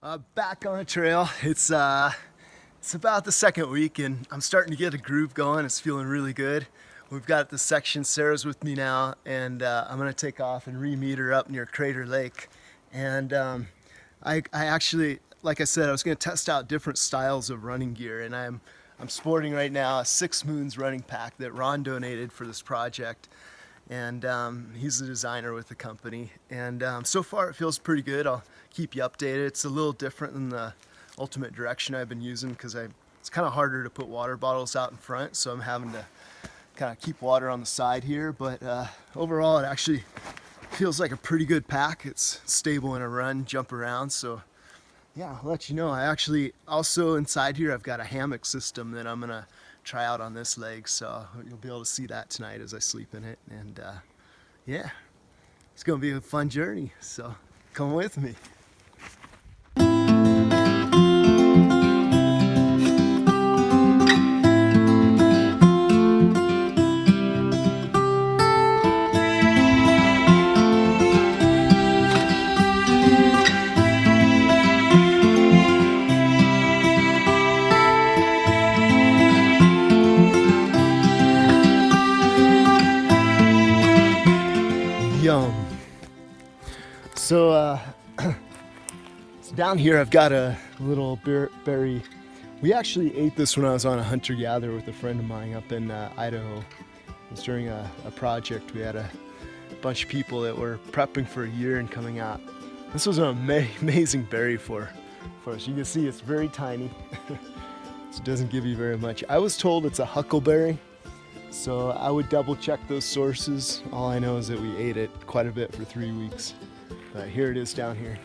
Back on the trail. It's about the second week and I'm starting to get a groove going. It's feeling really good. We've got the section. Sarah's with me now, and I'm gonna take off and re-meet her up near Crater Lake. And I actually, like I said, I was gonna test out different styles of running gear, and I'm sporting right now a 6 Moons running pack that Ron donated for this project. And he's the designer with the company, and so far it feels pretty good. I'll keep you updated. It's a little different than the ultimate direction I've been using because it's kind of harder to put water bottles out in front, so I'm having to kind of keep water on the side here. But overall it actually feels like a pretty good pack. It's stable in a run, jump around. So yeah, I'll let you know. I actually also inside here I've got a hammock system that I'm gonna try out on this leg, so you'll be able to see that tonight as I sleep in it. And yeah, it's gonna be a fun journey, so come with me. Yum. So, so down here I've got a little berry. We actually ate this when I was on a hunter-gatherer with a friend of mine up in Idaho. It was during a project. We had a bunch of people that were prepping for a year and coming out. This was an amazing berry for us. You can see it's very tiny. It doesn't give you very much. I was told it's a huckleberry, so I would double check those sources. All I know is that we ate it quite a bit for 3 weeks. But here it is down here.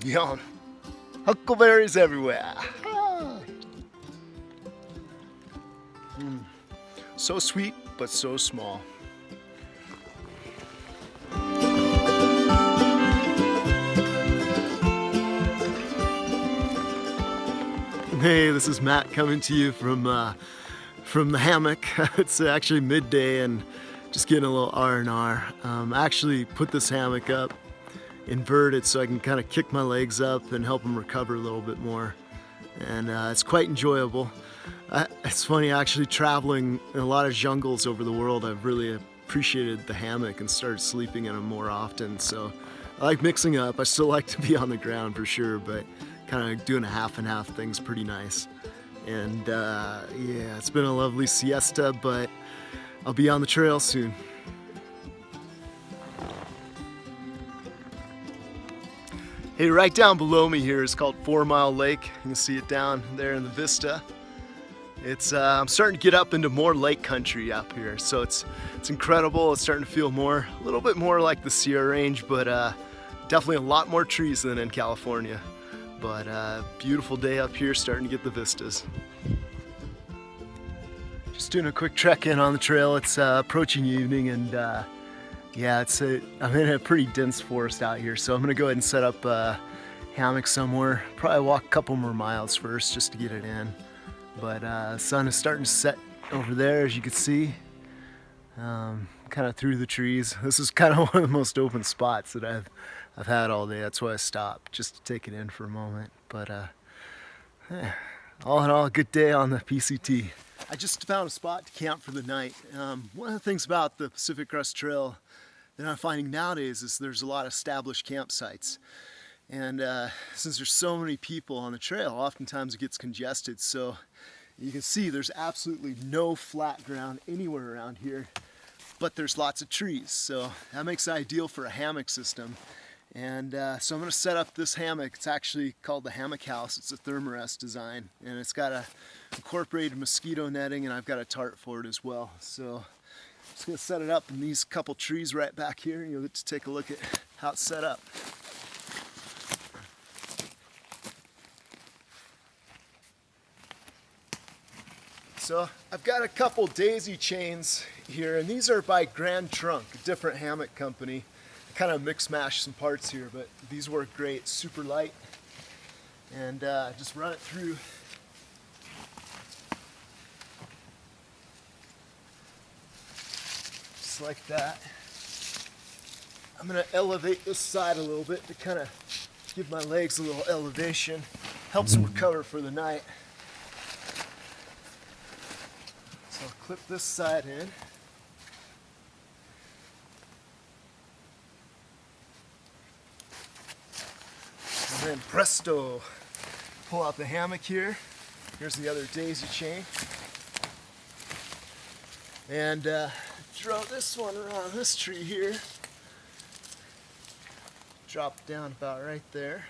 Yum. Huckleberries everywhere. So sweet, but so small. Hey, this is Matt coming to you from the hammock. It's actually midday and just getting a little R&R. I actually put this hammock up inverted so I can kind of kick my legs up and help them recover a little bit more. And it's quite enjoyable. It's funny, actually traveling in a lot of jungles over the world, I've really appreciated the hammock and started sleeping in them more often. So I like mixing up. I still like to be on the ground for sure, but kind of doing a half and half thing's pretty nice. And yeah, it's been a lovely siesta, but I'll be on the trail soon. Hey, right down below me here is called 4 Mile Lake. You can see it down there in the vista. It's I'm starting to get up into more lake country up here, so it's incredible. It's starting to feel a little bit more like the Sierra Range, but definitely a lot more trees than in California. But beautiful day up here, starting to get the vistas. Just doing a quick trek in on the trail. It's approaching evening, and yeah, I'm in a pretty dense forest out here, so I'm gonna go ahead and set up a hammock somewhere. Probably walk a couple more miles first just to get it in. But the sun is starting to set over there, as you can see, kind of through the trees. This is kind of one of the most open spots that I've had all day. That's why I stopped, just to take it in for a moment. But all in all, a good day on the PCT. I just found a spot to camp for the night. One of the things about the Pacific Crest Trail that I'm finding nowadays is there's a lot of established campsites. And since there's so many people on the trail, oftentimes it gets congested. So you can see there's absolutely no flat ground anywhere around here, but there's lots of trees. So that makes it ideal for a hammock system. And so I'm going to set up this hammock. It's actually called the Hammock House. It's a thermarest design, and it's got a incorporated mosquito netting, and I've got a tarp for it as well. So I'm just going to set it up in these couple trees right back here, and you'll get to take a look at how it's set up. So I've got a couple daisy chains here, and these are by Grand Trunk, a different hammock company. I kind of mix mash some parts here, but these work great, super light. And just run it through just like that. I'm gonna elevate this side a little bit to kind of give my legs a little elevation. Helps them recover for the night. So I'll clip this side in. And then presto, pull out the hammock here. Here's the other daisy chain. And throw this one around this tree here. Drop it down about right there.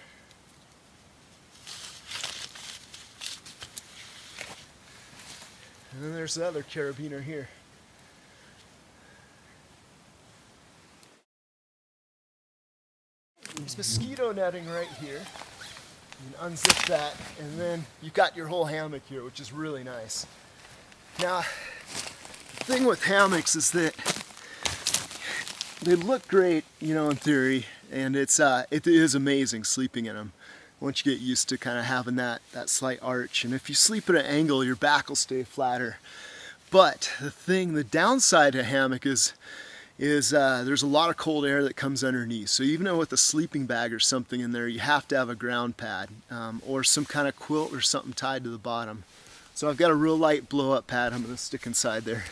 And then there's the other carabiner here. There's mosquito netting right here. You can unzip that, and then you've got your whole hammock here, which is really nice. Now, the thing with hammocks is that they look great, you know, in theory, and it is amazing sleeping in them once you get used to kind of having that slight arch. And if you sleep at an angle, your back will stay flatter. But the downside to a hammock is there's a lot of cold air that comes underneath. So even with a sleeping bag or something in there, you have to have a ground pad or some kind of quilt or something tied to the bottom. So I've got a real light blow up pad I'm going to stick inside there.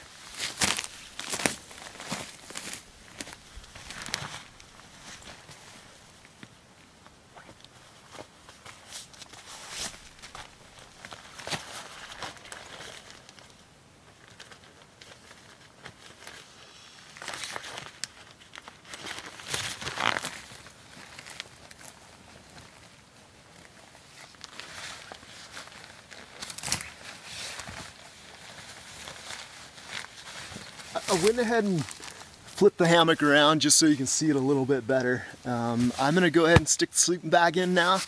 I went ahead and flipped the hammock around just so you can see it a little bit better. I'm going to go ahead and stick the sleeping bag in now.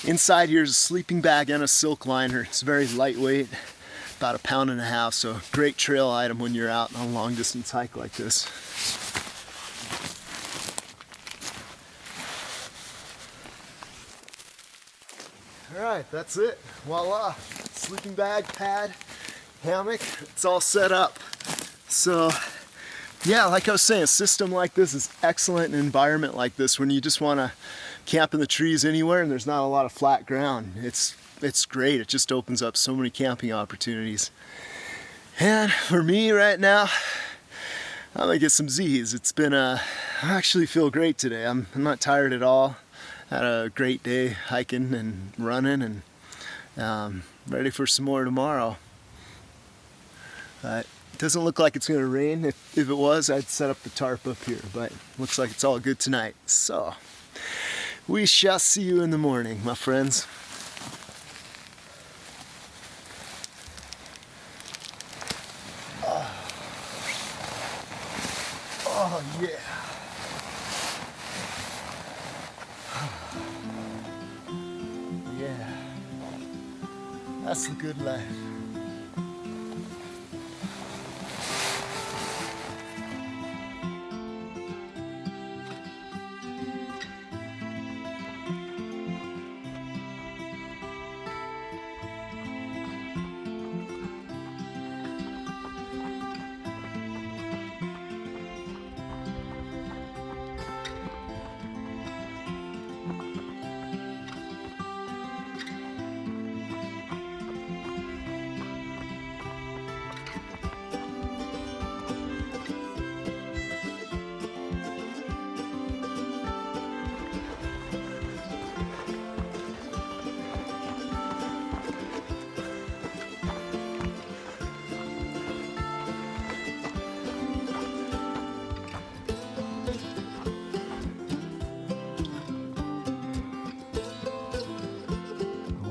Inside here is a sleeping bag and a silk liner. It's very lightweight, about 1.5 pounds, so great trail item when you're out on a long distance hike like this. Alright, that's it. Voila! Sleeping bag, pad, hammock, it's all set up. So, yeah, like I was saying, a system like this is excellent in an environment like this when you just want to camp in the trees anywhere and there's not a lot of flat ground. It's great. It just opens up so many camping opportunities. And for me right now, I'm going to get some Z's. It's been I actually feel great today. I'm not tired at all. Had a great day hiking and running, and ready for some more tomorrow. But it doesn't look like it's going to rain. If it was, I'd set up the tarp up here, but looks like it's all good tonight. So, we shall see you in the morning, my friends. Oh yeah. Yeah. That's the good life.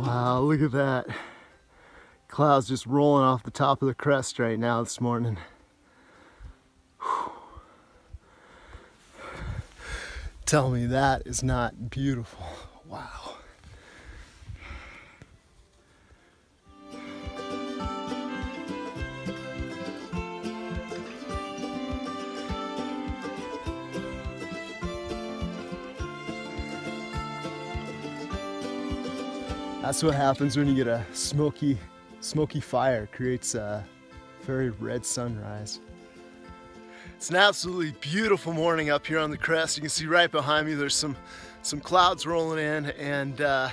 Wow, look at that. Clouds just rolling off the top of the crest right now this morning. Whew. Tell me that is not beautiful. Wow. That's what happens when you get a smoky fire. It creates a very red sunrise. It's an absolutely beautiful morning up here on the crest. You can see right behind me there's some clouds rolling in, and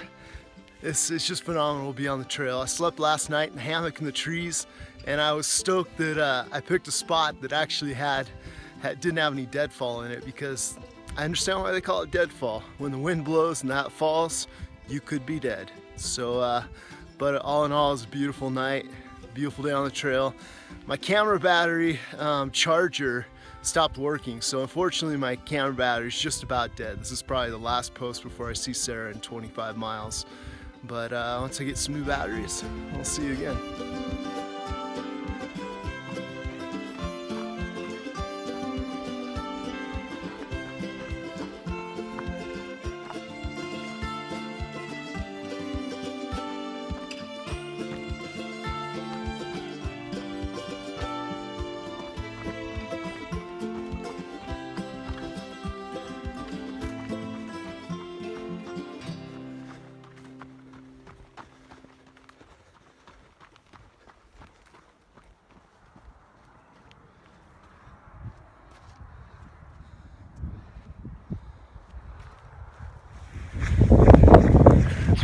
it's just phenomenal to be on the trail. I slept last night in a hammock in the trees, and I was stoked that I picked a spot that actually didn't have any deadfall in it, because I understand why they call it deadfall. When the wind blows and that falls, you could be dead. So, but all in all, it's a beautiful night, beautiful day on the trail. My camera battery charger stopped working, so unfortunately my camera battery is just about dead. This is probably the last post before I see Sarah in 25 miles. But once I get some new batteries, I'll see you again.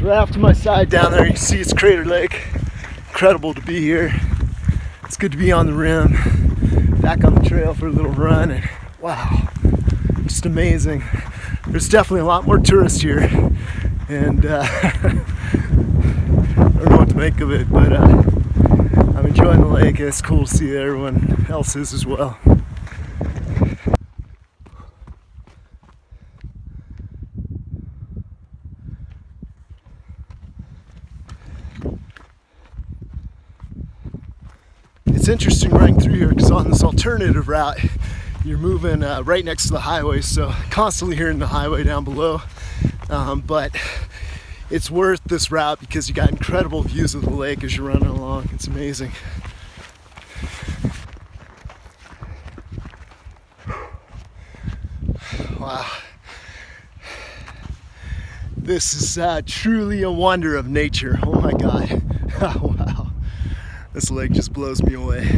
Right off to my side down there, you can see it's Crater Lake. Incredible to be here. It's good to be on the rim, back on the trail for a little run, and wow, just amazing. There's definitely a lot more tourists here, and I don't know what to make of it, but I'm enjoying the lake, and it's cool to see that everyone else is as well. It's interesting running through here because on this alternative route, you're moving right next to the highway, so constantly hearing the highway down below. But it's worth this route because you got incredible views of the lake as you're running along. It's amazing. Wow. This is truly a wonder of nature. Oh my God. Wow. This lake just blows me away.